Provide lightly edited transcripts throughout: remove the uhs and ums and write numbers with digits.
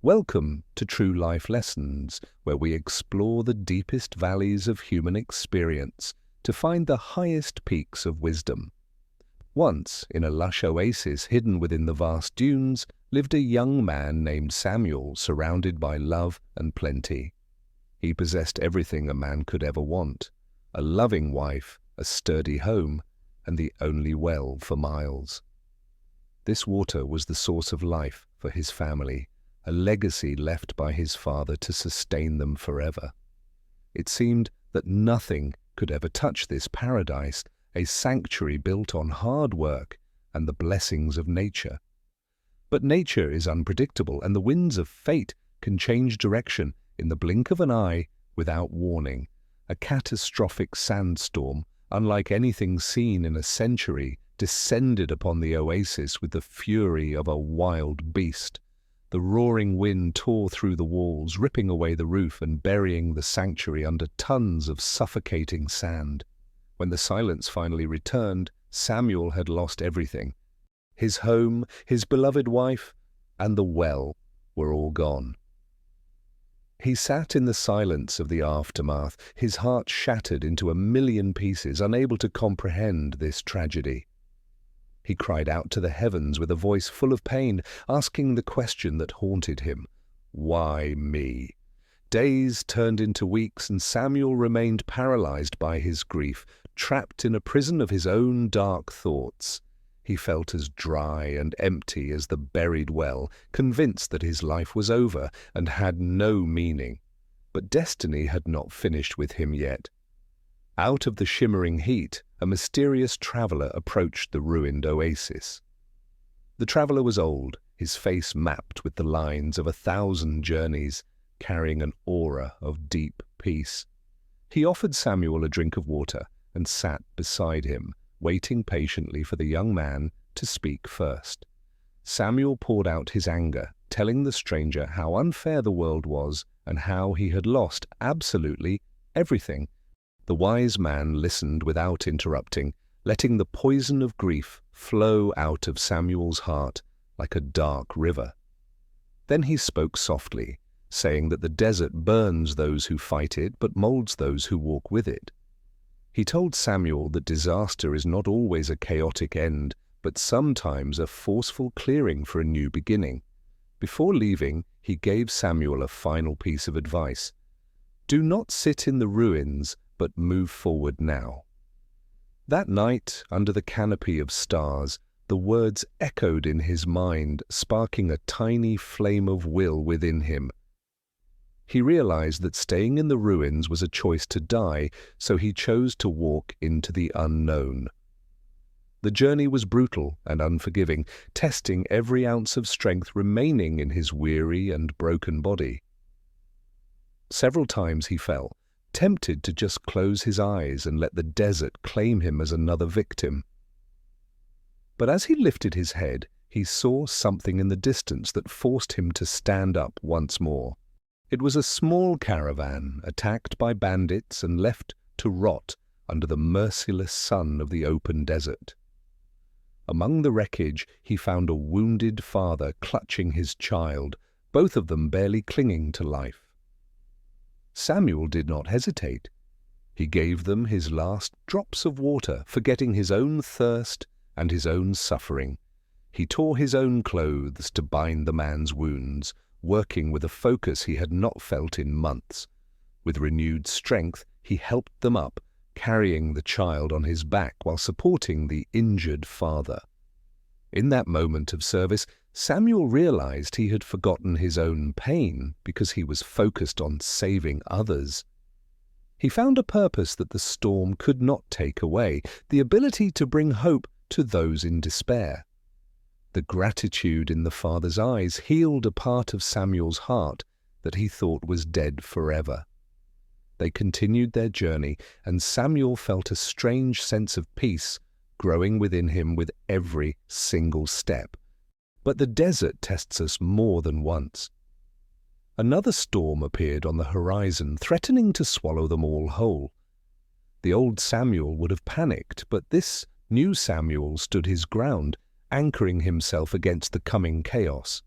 Welcome to True Life Lessons, where we explore the deepest valleys of human experience to find the highest peaks of wisdom. Once, in a lush oasis hidden within the vast dunes, lived a young man named Samuel, surrounded by love and plenty. He possessed everything a man could ever want: a loving wife, a sturdy home, and the only well for miles. This water was the source of life for his family, a legacy left by his father to sustain them forever. It seemed that nothing could ever touch this paradise, a sanctuary built on hard work and the blessings of nature. But nature is unpredictable, and the winds of fate can change direction in the blink of an eye without warning. A catastrophic sandstorm, unlike anything seen in a century, descended upon the oasis with the fury of a wild beast. The roaring wind tore through the walls, ripping away the roof and burying the sanctuary under tons of suffocating sand. When the silence finally returned, Samuel had lost everything. His home, his beloved wife, and the well were all gone. He sat in the silence of the aftermath, his heart shattered into a million pieces, unable to comprehend this tragedy. He cried out to the heavens with a voice full of pain, asking the question that haunted him: why me? Days turned into weeks, and Samuel remained paralyzed by his grief, trapped in a prison of his own dark thoughts. He felt as dry and empty as the buried well, convinced that his life was over and had no meaning. But destiny had not finished with him yet. Out of the shimmering heat, a mysterious traveler approached the ruined oasis. The traveler was old, his face mapped with the lines of 1,000 journeys, carrying an aura of deep peace. He offered Samuel a drink of water and sat beside him, waiting patiently for the young man to speak first. Samuel poured out his anger, telling the stranger how unfair the world was and how he had lost absolutely everything. The wise man listened without interrupting, letting the poison of grief flow out of Samuel's heart like a dark river. Then he spoke softly, saying that the desert burns those who fight it, but molds those who walk with it. He told Samuel that disaster is not always a chaotic end, but sometimes a forceful clearing for a new beginning. Before leaving, he gave Samuel a final piece of advice: do not sit in the ruins, but move forward now. That night, under the canopy of stars, the words echoed in his mind, sparking a tiny flame of will within him. He realized that staying in the ruins was a choice to die, so he chose to walk into the unknown. The journey was brutal and unforgiving, testing every ounce of strength remaining in his weary and broken body. Several times he fell, tempted to just close his eyes and let the desert claim him as another victim. But as he lifted his head, he saw something in the distance that forced him to stand up once more. It was a small caravan, attacked by bandits and left to rot under the merciless sun of the open desert. Among the wreckage, he found a wounded father clutching his child, both of them barely clinging to life. Samuel did not hesitate. He gave them his last drops of water, forgetting his own thirst and his own suffering. He tore his own clothes to bind the man's wounds, working with a focus he had not felt in months. With renewed strength, he helped them up, carrying the child on his back while supporting the injured father. In that moment of service, Samuel realized he had forgotten his own pain because he was focused on saving others. He found a purpose that the storm could not take away, the ability to bring hope to those in despair. The gratitude in the father's eyes healed a part of Samuel's heart that he thought was dead forever. They continued their journey, and Samuel felt a strange sense of peace growing within him with every single step. But the desert tests us more than once. Another storm appeared on the horizon, threatening to swallow them all whole. The old Samuel would have panicked, but this new Samuel stood his ground, anchoring himself against the coming chaos.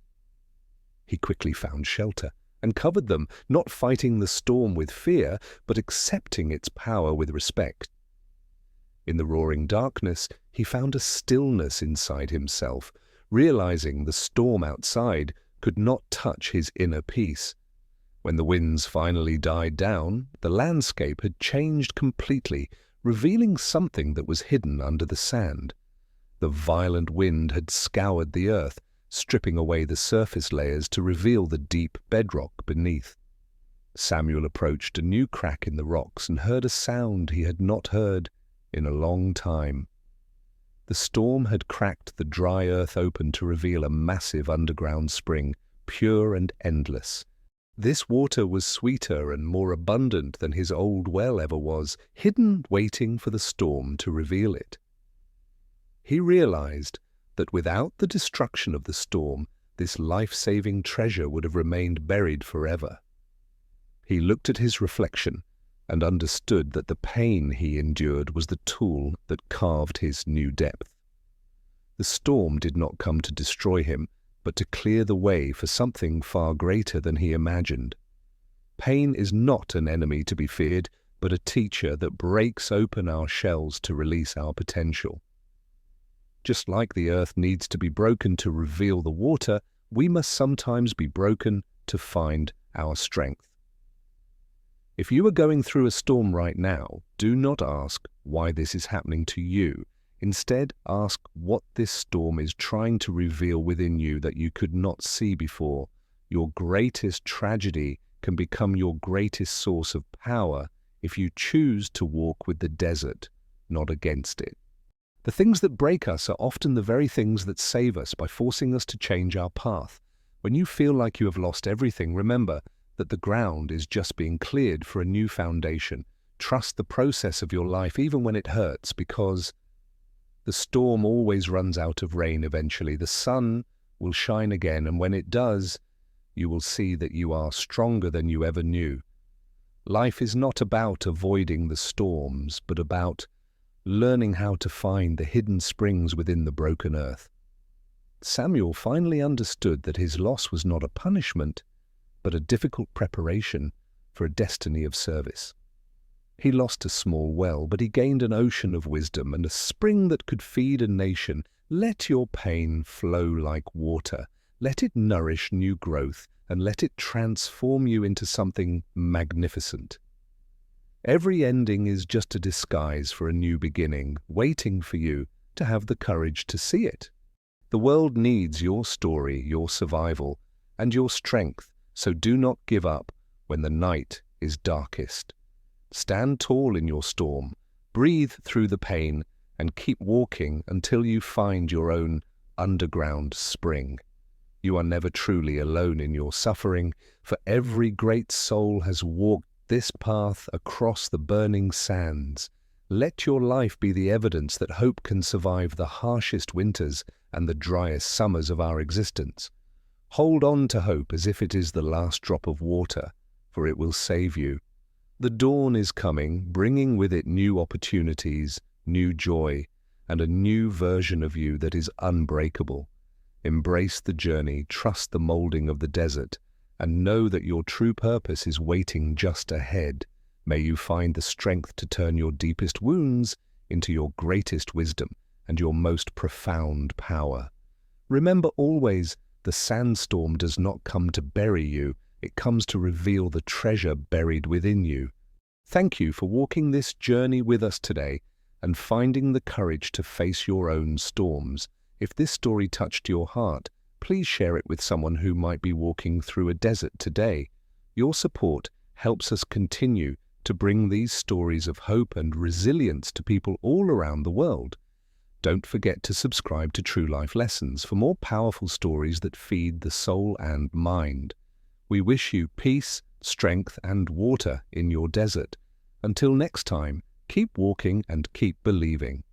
He quickly found shelter and covered them, not fighting the storm with fear, but accepting its power with respect. In the roaring darkness, he found a stillness inside himself, realizing the storm outside could not touch his inner peace. When the winds finally died down, the landscape had changed completely, revealing something that was hidden under the sand. The violent wind had scoured the earth, stripping away the surface layers to reveal the deep bedrock beneath. Samuel approached a new crack in the rocks and heard a sound he had not heard in a long time. The storm had cracked the dry earth open to reveal a massive underground spring, pure and endless. This water was sweeter and more abundant than his old well ever was, hidden waiting for the storm to reveal it. He realized that without the destruction of the storm, this life-saving treasure would have remained buried forever. He looked at his reflection and understood that the pain he endured was the tool that carved his new depth. The storm did not come to destroy him, but to clear the way for something far greater than he imagined. Pain is not an enemy to be feared, but a teacher that breaks open our shells to release our potential. Just like the earth needs to be broken to reveal the water, we must sometimes be broken to find our strength. If you are going through a storm right now, do not ask why this is happening to you. Instead, ask what this storm is trying to reveal within you that you could not see before. Your greatest tragedy can become your greatest source of power if you choose to walk with the desert, not against it. The things that break us are often the very things that save us by forcing us to change our path. When you feel like you have lost everything, remember that the ground is just being cleared for a new foundation. Trust the process of your life even when it hurts, because the storm always runs out of rain eventually. The sun will shine again, and when it does, you will see that you are stronger than you ever knew. Life is not about avoiding the storms, but about learning how to find the hidden springs within the broken earth. Samuel finally understood that his loss was not a punishment, but a difficult preparation for a destiny of service. He lost a small well, but he gained an ocean of wisdom and a spring that could feed a nation. Let your pain flow like water. Let it nourish new growth, and let it transform you into something magnificent. Every ending is just a disguise for a new beginning, waiting for you to have the courage to see it. The world needs your story, your survival, and your strength, so do not give up when the night is darkest. Stand tall in your storm, breathe through the pain, and keep walking until you find your own underground spring. You are never truly alone in your suffering, for every great soul has walked this path across the burning sands. Let your life be the evidence that hope can survive the harshest winters and the driest summers of our existence. Hold on to hope as if it is the last drop of water, for it will save you. The dawn is coming, bringing with it new opportunities, new joy, and a new version of you that is unbreakable. Embrace the journey, trust the molding of the desert, and know that your true purpose is waiting just ahead. May you find the strength to turn your deepest wounds into your greatest wisdom and your most profound power. Remember always, the sandstorm does not come to bury you, it comes to reveal the treasure buried within you. Thank you for walking this journey with us today and finding the courage to face your own storms. If this story touched your heart, please share it with someone who might be walking through a desert today. Your support helps us continue to bring these stories of hope and resilience to people all around the world. Don't forget to subscribe to True Life Lessons for more powerful stories that feed the soul and mind. We wish you peace, strength, and water in your desert. Until next time, keep walking and keep believing.